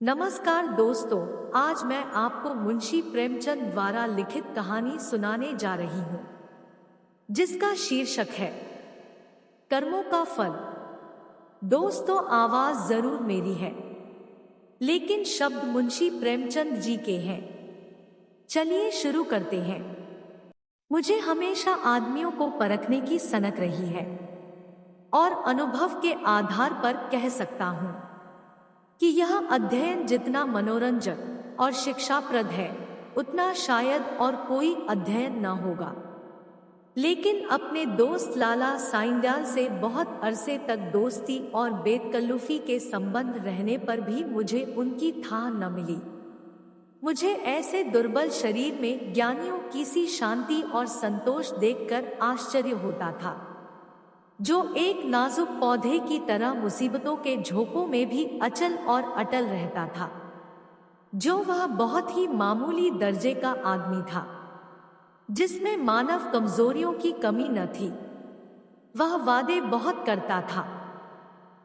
नमस्कार दोस्तों, आज मैं आपको मुंशी प्रेमचंद द्वारा लिखित कहानी सुनाने जा रही हूँ, जिसका शीर्षक है कर्मों का फल। दोस्तों, आवाज जरूर मेरी है, लेकिन शब्द मुंशी प्रेमचंद जी के हैं। चलिए शुरू करते हैं। मुझे हमेशा आदमियों को परखने की सनक रही है और अनुभव के आधार पर कह सकता हूँ कि यह अध्ययन जितना मनोरंजक और शिक्षाप्रद है, उतना शायद और कोई अध्ययन न होगा। लेकिन अपने दोस्त लाला साइंदयाल से बहुत अरसे तक दोस्ती और बेतकल्लुफी के संबंध रहने पर भी मुझे उनकी थाह न मिली। मुझे ऐसे दुर्बल शरीर में ज्ञानियों की सी शांति और संतोष देखकर आश्चर्य होता था, जो एक नाजुक पौधे की तरह मुसीबतों के झोंकों में भी अचल और अटल रहता था। जो वह बहुत ही मामूली दर्जे का आदमी था, जिसमें मानव कमजोरियों की कमी न थी। वह वादे बहुत करता था,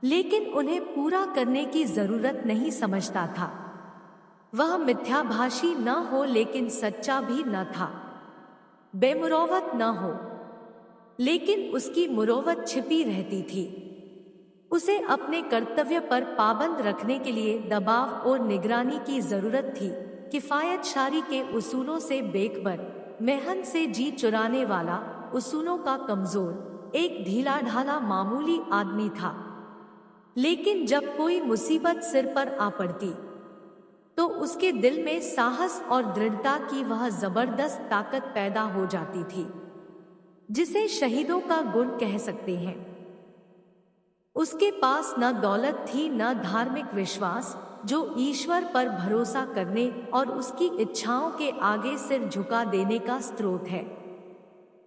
लेकिन उन्हें पूरा करने की जरूरत नहीं समझता था। वह मिथ्याभाषी न हो, लेकिन सच्चा भी न था। बेमुरौवत न हो, लेकिन उसकी मुरोवत छिपी रहती थी। उसे अपने कर्तव्य पर पाबंद रखने के लिए दबाव और निगरानी की जरूरत थी। किफायतशारी के उसूलों से बेखबर, मेहनत से जी चुराने वाला, उसूलों का कमजोर, एक ढीला ढाला मामूली आदमी था। लेकिन जब कोई मुसीबत सिर पर आ पड़ती, तो उसके दिल में साहस और दृढ़ता की वह जबरदस्त ताकत पैदा हो जाती थी, जिसे शहीदों का गुण कह सकते हैं। उसके पास न दौलत थी, न धार्मिक विश्वास, जो ईश्वर पर भरोसा करने और उसकी इच्छाओं के आगे सिर झुका देने का स्रोत है।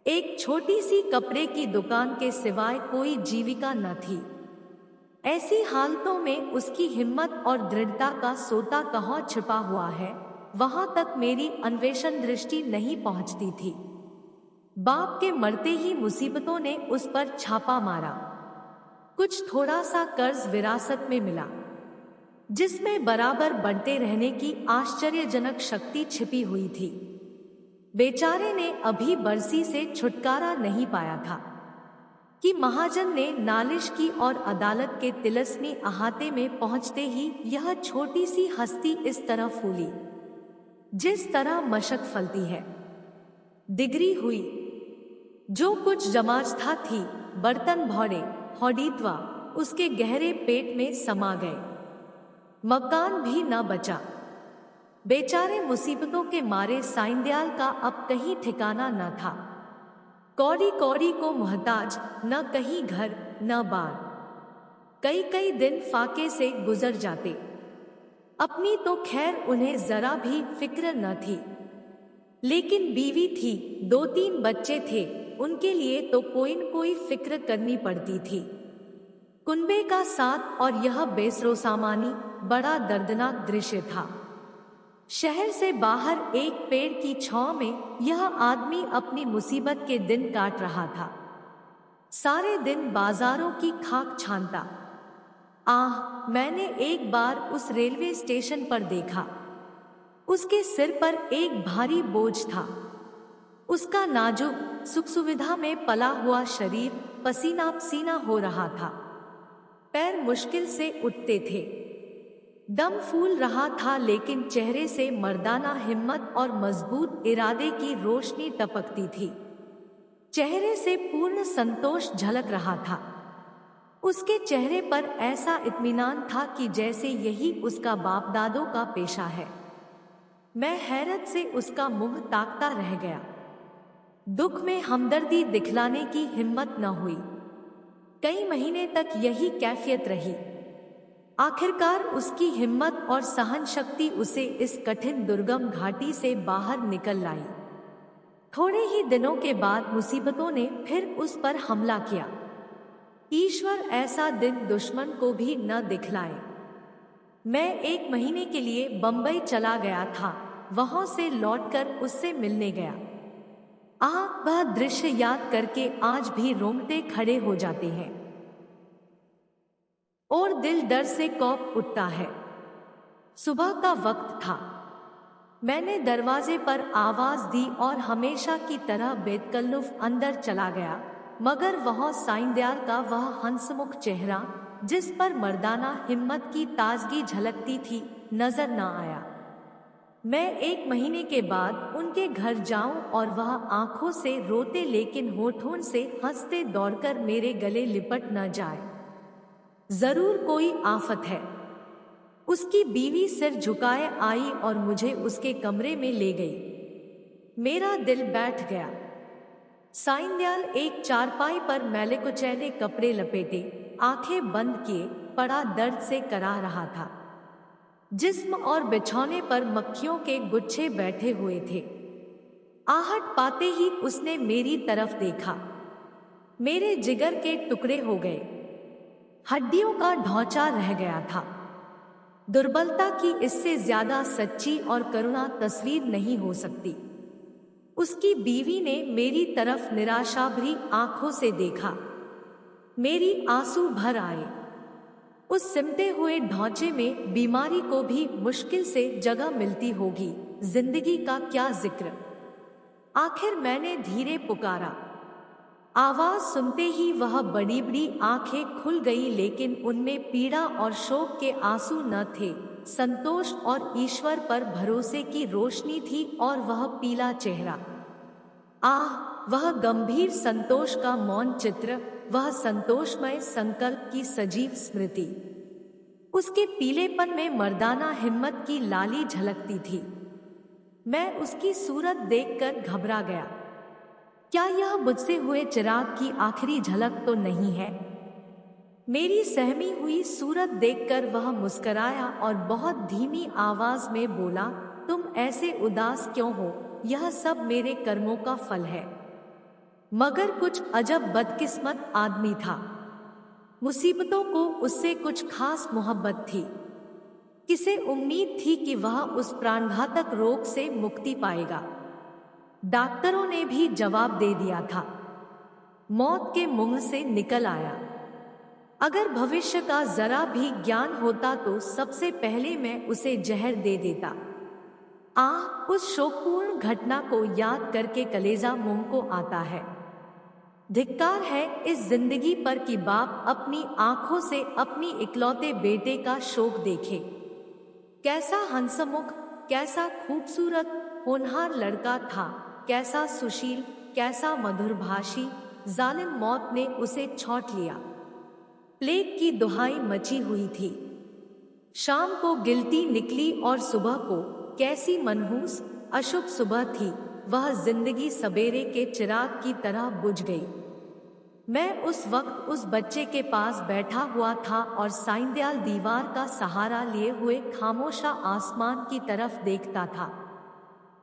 एक छोटी सी कपड़े की दुकान के सिवाय कोई जीविका न थी। ऐसी हालतों में उसकी हिम्मत और दृढ़ता का सोता कहाँ छिपा हुआ है, वहां तक मेरी अन्वेषण दृष्टि नहीं पहुंचती थी। बाप के मरते ही मुसीबतों ने उस पर छापा मारा। कुछ थोड़ा सा कर्ज विरासत में मिला, जिसमें बराबर बढ़ते रहने की आश्चर्यजनक शक्ति छिपी हुई थी। बेचारे ने अभी बरसी से छुटकारा नहीं पाया था कि महाजन ने नालिश की और अदालत के तिलस्मी अहाते में पहुंचते ही यह छोटी सी हस्ती इस तरह फूली, जिस तरह मशक फलती है। दिगरी हुई। जो कुछ जमाजथा थी, बर्तन भौड़े, हौडीत्वा, उसके गहरे पेट में समा गए। मकान भी न बचा। बेचारे मुसीबतों के मारे साइंदयाल का अब कहीं ठिकाना न था। कौड़ी कौड़ी को मोहताज, न कहीं घर न बार। कई कई दिन फाके से गुजर जाते। अपनी तो खैर उन्हें जरा भी फिक्र न थी, लेकिन बीवी थी, 2-3 बच्चे थे, उनके लिए तो कोई न कोई फिक्र करनी पड़ती थी। कुनबे का साथ और यह बेसरोसामानी बड़ा दर्दनाक दृश्य था। शहर से बाहर एक पेड़ की छांव में यह आदमी अपनी मुसीबत के दिन काट रहा था। सारे दिन बाजारों की खाक छानता। मैंने एक बार उस रेलवे स्टेशन पर देखा। उसके सिर पर एक भारी बोझ था। उसका नाजुक, सुख सुविधा में पला हुआ शरीर पसीना पसीना हो रहा था। पैर मुश्किल से उठते थे। दम फूल रहा था, लेकिन चेहरे से मर्दाना हिम्मत और मजबूत इरादे की रोशनी टपकती थी। चेहरे से पूर्ण संतोष झलक रहा था। उसके चेहरे पर ऐसा इत्मीनान था कि जैसे यही उसका बाप दादों का पेशा है। मैं हैरत से उसका मुंह ताकता रह गया। दुख में हमदर्दी दिखलाने की हिम्मत न हुई। कई महीने तक यही कैफियत रही। आखिरकार उसकी हिम्मत और सहन शक्ति उसे इस कठिन दुर्गम घाटी से बाहर निकल लाई। थोड़े ही दिनों के बाद मुसीबतों ने फिर उस पर हमला किया। ईश्वर ऐसा दिन दुश्मन को भी न दिखलाए। मैं 1 महीने के लिए बंबई चला गया था। वहां से लौटकर उससे मिलने गया। वह दृश्य याद करके आज भी रोंगटे खड़े हो जाते हैं और दिल डर से कौंप उठता है। सुबह का वक्त था। मैंने दरवाजे पर आवाज दी और हमेशा की तरह बेतकल्लुफ अंदर चला गया, मगर वह साइंदयाल का वह हंसमुख चेहरा, जिस पर मर्दाना हिम्मत की ताजगी झलकती थी, नजर न आया। मैं 1 महीने के बाद उनके घर जाऊं और वह आंखों से रोते लेकिन होठों से हंसते दौड़कर मेरे गले लिपट न जाए। जरूर कोई आफत है। उसकी बीवी सिर झुकाए आई और मुझे उसके कमरे में ले गई। मेरा दिल बैठ गया। साइंदयाल एक चारपाई पर मैले कुचैले कपड़े लपेटे, आंखें बंद किए, पड़ा दर्द से कराह रहा था। जिस्म और बिछौने पर मक्खियों के गुच्छे बैठे हुए थे। आहट पाते ही उसने मेरी तरफ देखा। मेरे जिगर के टुकड़े हो गए। हड्डियों का ढौंचा रह गया था। दुर्बलता की इससे ज्यादा सच्ची और करुणा तस्वीर नहीं हो सकती। उसकी बीवी ने मेरी तरफ निराशा भरी आंखों से देखा। मेरी आंसू भर आए। उस सिमटे हुए ढांचे में बीमारी को भी मुश्किल से जगह मिलती होगी, जिंदगी का क्या जिक्र। आखिर मैंने धीरे पुकारा। आवाज सुनते ही वह बड़ी बड़ी आंखें खुल गई, लेकिन उनमें पीड़ा और शोक के आंसू न थे। संतोष और ईश्वर पर भरोसे की रोशनी थी और वह पीला चेहरा। आह, वह गंभीर संतोष का मौन चित्र, वह संतोषमय संकल्प की सजीव स्मृति। उसके पीलेपन में मर्दाना हिम्मत की लाली झलकती थी। मैं उसकी सूरत देखकर घबरा गया। क्या यह बुझते हुए चिराग की आखिरी झलक तो नहीं है? मेरी सहमी हुई सूरत देखकर वह मुस्कराया और बहुत धीमी आवाज में बोला, तुम ऐसे उदास क्यों हो? यह सब मेरे कर्मों का फल है। मगर कुछ अजब बदकिस्मत आदमी था। मुसीबतों को उससे कुछ खास मोहब्बत थी। किसे उम्मीद थी कि वह उस प्राणघातक रोग से मुक्ति पाएगा? डॉक्टरों ने भी जवाब दे दिया था। मौत के मुंह से निकल आया। अगर भविष्य का जरा भी ज्ञान होता तो सबसे पहले मैं उसे जहर दे देता। उस शोकपूर्ण घटना को याद करके कलेजा मुंह को आता है। धिक्कार है इस जिंदगी पर कि बाप अपनी आंखों से अपनी इकलौते बेटे का शोक देखे। कैसा हंसमुख, कैसा खूबसूरत होनहार लड़का था, कैसा सुशील, कैसा मधुरभाषी। जालिम मौत ने उसे छौंट लिया। प्लेग की दुहाई मची हुई थी। शाम को गिलती निकली और सुबह को, कैसी मनहूस अशुभ सुबह थी, वह जिंदगी सवेरे के चिराग की तरह बुझ गई। मैं उस वक्त उस बच्चे के पास बैठा हुआ था और साइंदयाल दीवार का सहारा लिए हुए खामोशा आसमान की तरफ देखता था।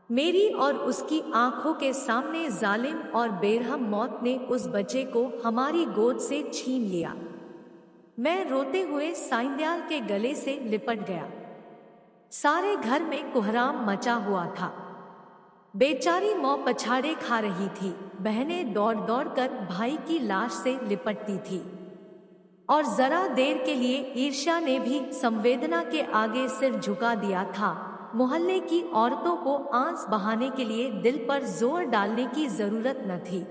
मेरी और उसकी आंखों के सामने जालिम और बेरहम मौत ने उस बच्चे को हमारी गोद से छीन लिया। मैं रोते हुए साइंदयाल के गले से लिपट गया। सारे घर में कोहराम मचा हुआ था। बेचारी मौ पछाड़े खा रही थी। बहनें दौड़ दौड़ कर भाई की लाश से लिपटती थी और जरा देर के लिए ईर्ष्या ने भी संवेदना के आगे सिर झुका दिया था। मोहल्ले की औरतों को आंस बहाने के लिए दिल पर जोर डालने की जरूरत न थी।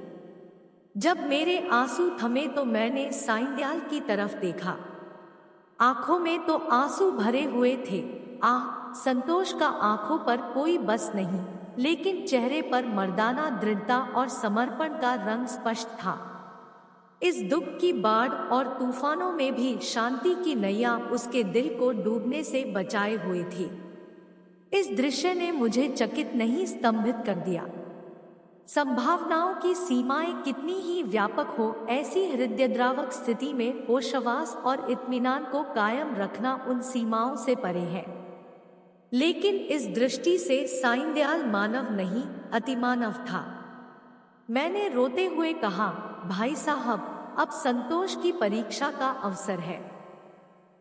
जब मेरे आंसू थमे तो मैंने साइंदयाल की तरफ देखा। आंखों में तो आंसू भरे हुए थे। संतोष का आंखों पर कोई बस नहीं, लेकिन चेहरे पर मर्दाना दृढ़ता और समर्पण का रंग स्पष्ट था। इस दुख की बाढ़ और तूफानों में भी शांति की नैया उसके दिल को डूबने से बचाए हुए थी। इस दृश्य ने मुझे चकित नहीं स्तंभित कर दिया। संभावनाओं की सीमाएं कितनी ही व्यापक हो, ऐसी हृदयद्रावक स्थिति में होशवास और इत्मीनान को कायम रखना उन सीमाओं से परे है। लेकिन इस दृष्टि से साइंदयाल मानव नहीं, अतिमानव था। मैंने रोते हुए कहा, भाई साहब, अब संतोष की परीक्षा का अवसर है।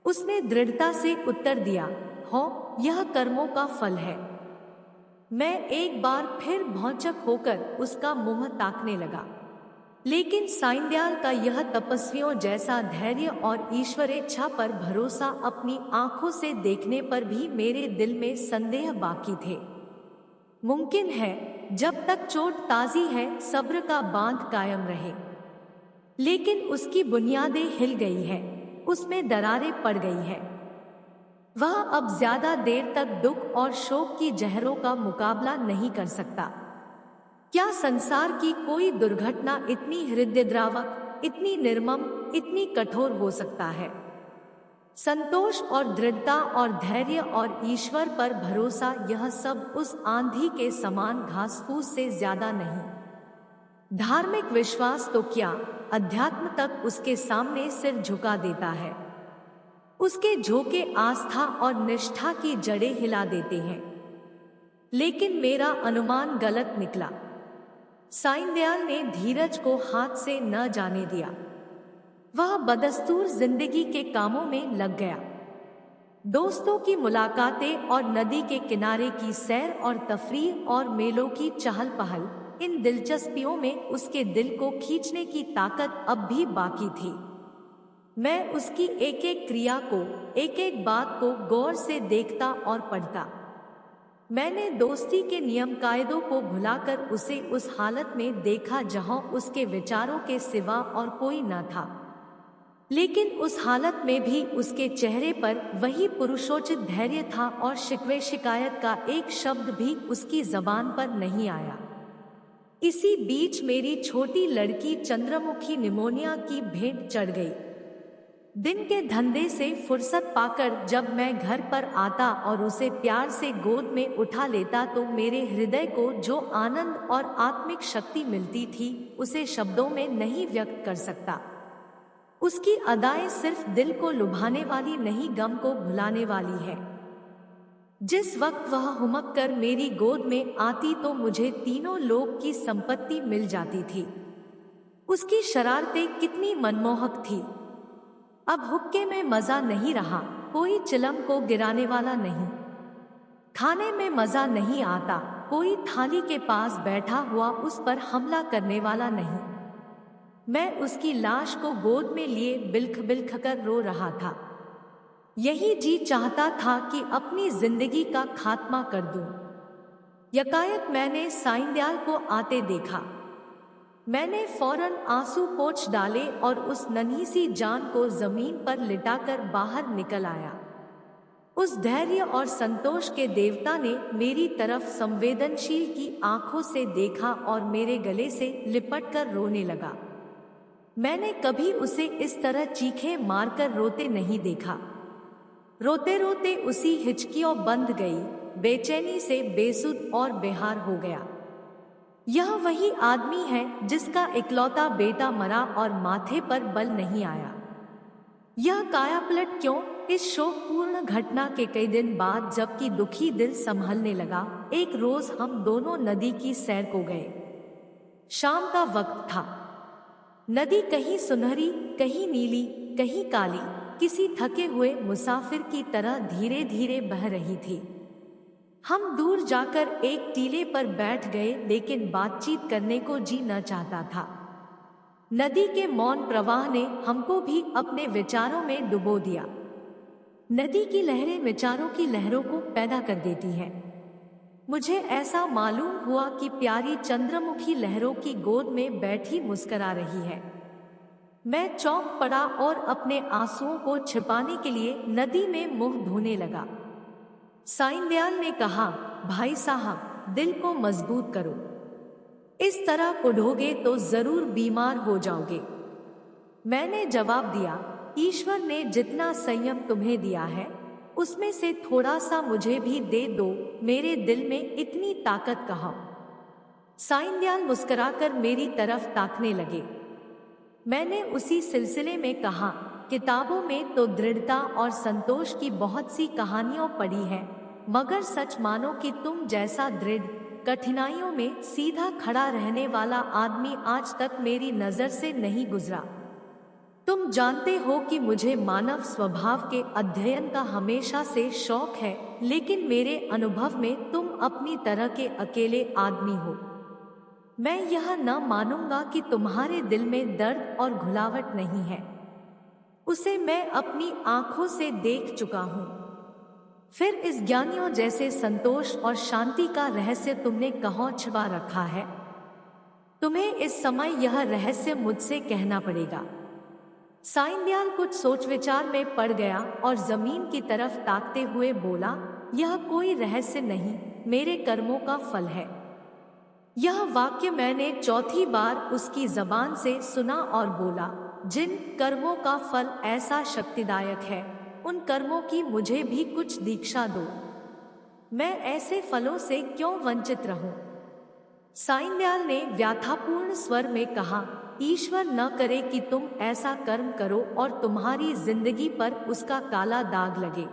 उसने दृढ़ता से उत्तर दिया, हो, यह कर्मों का फल है। मैं एक बार फिर भौचक होकर उसका मुंह ताकने लगा, लेकिन साइंदयाल का यह तपस्वियों जैसा धैर्य और ईश्वरेच्छा पर भरोसा अपनी आंखों से देखने पर भी मेरे दिल में संदेह बाकी थे। मुमकिन है जब तक चोट ताजी है सब्र का बांध कायम रहे, लेकिन उसकी बुनियादें हिल गई है, उसमें दरारें पड़ गई है। वह अब ज्यादा देर तक दुख और शोक की जहरों का मुकाबला नहीं कर सकता। क्या संसार की कोई दुर्घटना इतनी हृदयद्रावक, इतनी निर्मम, इतनी कठोर हो सकता है? संतोष और दृढ़ता और धैर्य और ईश्वर पर भरोसा, यह सब उस आंधी के समान घास-फूस से ज्यादा नहीं। धार्मिक विश्वास तो क्या, अध्यात्म तक उसके सामने सिर झुका देता है। उसके झोंके आस्था और निष्ठा की जड़ें हिला देते हैं। लेकिन मेरा अनुमान गलत निकला। साइंदयाल ने धीरज को हाथ से न जाने दिया। वह बदस्तूर जिंदगी के कामों में लग गया। दोस्तों की मुलाकातें और नदी के किनारे की सैर और तफरीह और मेलों की चहल पहल, इन दिलचस्पियों में उसके दिल को खींचने की ताकत अब भी बाकी थी। मैं उसकी एक एक क्रिया को, एक एक बात को गौर से देखता और पढ़ता। मैंने दोस्ती के नियम कायदों को भुलाकर उसे उस हालत में देखा जहां उसके विचारों के सिवा और कोई न था। लेकिन उस हालत में भी उसके चेहरे पर वही पुरुषोचित धैर्य था और शिकवे शिकायत का एक शब्द भी उसकी जबान पर नहीं आया। इसी बीच मेरी छोटी लड़की चंद्रमुखी निमोनिया की भेंट चढ़ गई। दिन के धंधे से फुर्सत पाकर जब मैं घर पर आता और उसे प्यार से गोद में उठा लेता तो मेरे हृदय को जो आनंद और आत्मिक शक्ति मिलती थी उसे शब्दों में नहीं व्यक्त कर सकता। उसकी अदाएं सिर्फ दिल को लुभाने वाली नहीं, गम को भुलाने वाली है। जिस वक्त वह हुमक कर मेरी गोद में आती तो मुझे तीनों लोक की संपत्ति मिल जाती थी। उसकी शरारतें कितनी मनमोहक थी। अब हुक्के में मजा नहीं रहा, कोई चिलम को गिराने वाला नहीं। खाने में मजा नहीं आता, कोई थाली के पास बैठा हुआ उस पर हमला करने वाला नहीं। मैं उसकी लाश को गोद में लिए बिलख बिलख कर रो रहा था। यही जी चाहता था कि अपनी जिंदगी का खात्मा कर दूं। यकायक मैंने साइंदयाल को आते देखा। मैंने फौरन आंसू पोंछ डाले और उस नन्ही सी जान को जमीन पर लिटाकर बाहर निकल आया। उस धैर्य और संतोष के देवता ने मेरी तरफ संवेदनशील की आंखों से देखा और मेरे गले से लिपटकर रोने लगा। मैंने कभी उसे इस तरह चीखें मारकर रोते नहीं देखा। रोते रोते उसी हिचकियों बंध गई, बेचैनी से बेसुध और बेहार हो गया। यह वही आदमी है जिसका इकलौता बेटा मरा और माथे पर बल नहीं आया। यह कायापलट क्यों? इस शोकपूर्ण घटना के कई दिन बाद जबकि दुखी दिल संभलने लगा, एक रोज हम दोनों नदी की सैर को गए। शाम का वक्त था। नदी कहीं सुनहरी, कहीं नीली, कहीं काली, किसी थके हुए मुसाफिर की तरह धीरे धीरे बह रही थी। हम दूर जाकर एक टीले पर बैठ गए, लेकिन बातचीत करने को जी न चाहता था। नदी के मौन प्रवाह ने हमको भी अपने विचारों में डुबो दिया। नदी की लहरें विचारों की लहरों को पैदा कर देती हैं। मुझे ऐसा मालूम हुआ कि प्यारी चंद्रमुखी लहरों की गोद में बैठी मुस्करा रही है। मैं चौंक पड़ा और अपने आंसुओं को छिपाने के लिए नदी में मुंह धोने लगा। साइंदयाल ने कहा, भाई साहब, दिल को मजबूत करो। इस तरह उड़ोगे तो जरूर बीमार हो जाओगे। मैंने जवाब दिया, ईश्वर ने जितना संयम तुम्हें दिया है उसमें से थोड़ा सा मुझे भी दे दो, मेरे दिल में इतनी ताकत कहाँ। साइंदयाल मुस्कुराकर मेरी तरफ ताकने लगे। मैंने उसी सिलसिले में कहा, किताबों में तो दृढ़ता और संतोष की बहुत सी कहानियां पढ़ी है, मगर सच मानो कि तुम जैसा दृढ़, कठिनाइयों में सीधा खड़ा रहने वाला आदमी आज तक मेरी नजर से नहीं गुजरा। तुम जानते हो कि मुझे मानव स्वभाव के अध्ययन का हमेशा से शौक है, लेकिन मेरे अनुभव में तुम अपनी तरह के अकेले आदमी हो। मैं यह न मानूंगा कि तुम्हारे दिल में दर्द और घुलावट नहीं है। उसे मैं अपनी आंखों से देख चुका हूं। फिर इस ज्ञानियों जैसे संतोष और शांति का रहस्य तुमने कहाँ छिपा रखा है? तुम्हें इस समय यह रहस्य मुझसे कहना पड़ेगा। साइंदयाल कुछ सोच विचार में पड़ गया और जमीन की तरफ ताकते हुए बोला, यह कोई रहस्य नहीं, मेरे कर्मों का फल है। यह वाक्य मैंने चौथी बार उसकी जबान से सुना और बोला, जिन कर्मों का फल ऐसा शक्तिदायक है, उन कर्मों की मुझे भी कुछ दीक्षा दो। मैं ऐसे फलों से क्यों वंचित रहूं? साइंदयाल ने व्याथापूर्ण स्वर में कहा, ईश्वर न करे कि तुम ऐसा कर्म करो और तुम्हारी जिंदगी पर उसका काला दाग लगे।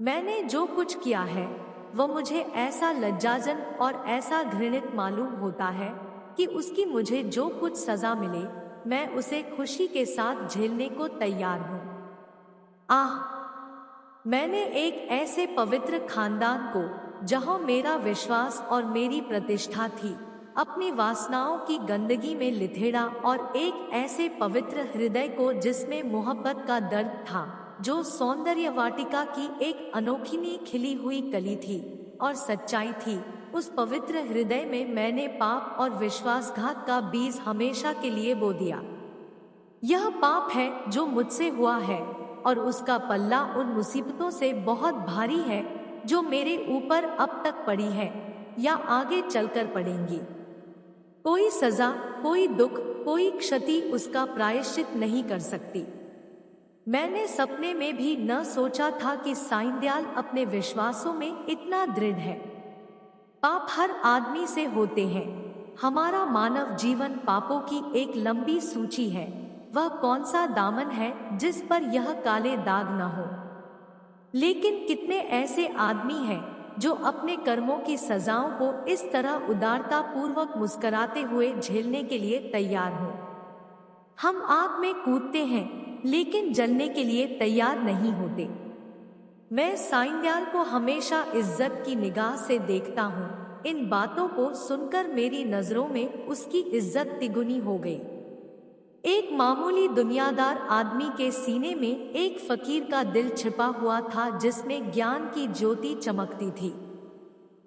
मैंने जो कुछ किया है वह मुझे ऐसा लज्जाजनक और ऐसा घृणित मालूम होता है कि उसकी मुझे जो कुछ सजा मिले, मैं उसे खुशी के साथ झेलने को तैयार हूँ। आह! मैंने एक ऐसे पवित्र खानदान को, जहाँ मेरा विश्वास और मेरी प्रतिष्ठा थी, अपनी वासनाओं की गंदगी में लिथेड़ा, और एक ऐसे पवित्र हृदय को जिसमें मोहब्बत का दर्द था, जो सौंदर्य वाटिका की एक अनोखी खिली हुई कली थी और सच्चाई थी, उस पवित्र हृदय में मैंने पाप और विश्वासघात का बीज हमेशा के लिए बो दिया। यह पाप है जो मुझसे हुआ है, और उसका पल्ला उन मुसीबतों से बहुत भारी है जो मेरे ऊपर अब तक पड़ी है या आगे चलकर पड़ेंगी। कोई सजा, कोई दुख, कोई क्षति उसका प्रायश्चित नहीं कर सकती। मैंने सपने में भी न सोचा था कि साइंदयाल अपने विश्वासों में इतना दृढ़ है। पाप हर आदमी से होते हैं। हमारा मानव जीवन पापों की एक लंबी सूची है। वह कौन सा दामन है जिस पर यह काले दाग न हो? लेकिन कितने ऐसे आदमी हैं जो अपने कर्मों की सजाओं को इस तरह उदारता पूर्वक मुस्कुराते हुए झेलने के लिए तैयार हो। हम आग में कूदते हैं लेकिन जलने के लिए तैयार नहीं होते। मैं साइंदयाल को हमेशा इज्जत की निगाह से देखता हूँ। इन बातों को सुनकर मेरी नजरों में उसकी इज्जत तिगुनी हो गई। एक मामूली दुनियादार आदमी के सीने में एक फकीर का दिल छिपा हुआ था जिसमें ज्ञान की ज्योति चमकती थी।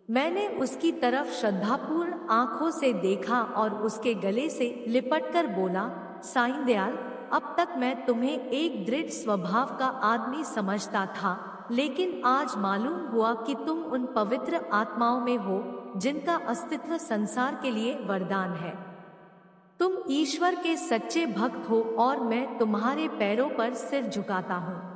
मैंने उसकी तरफ श्रद्धापूर्ण आंखों से देखा और उसके गले से लिपटकर बोला, साइंदयाल, अब तक मैं तुम्हें एक दृढ़ स्वभाव का आदमी समझता था, लेकिन आज मालूम हुआ कि तुम उन पवित्र आत्माओं में हो जिनका अस्तित्व संसार के लिए वरदान है। तुम ईश्वर के सच्चे भक्त हो और मैं तुम्हारे पैरों पर सिर झुकाता हूँ।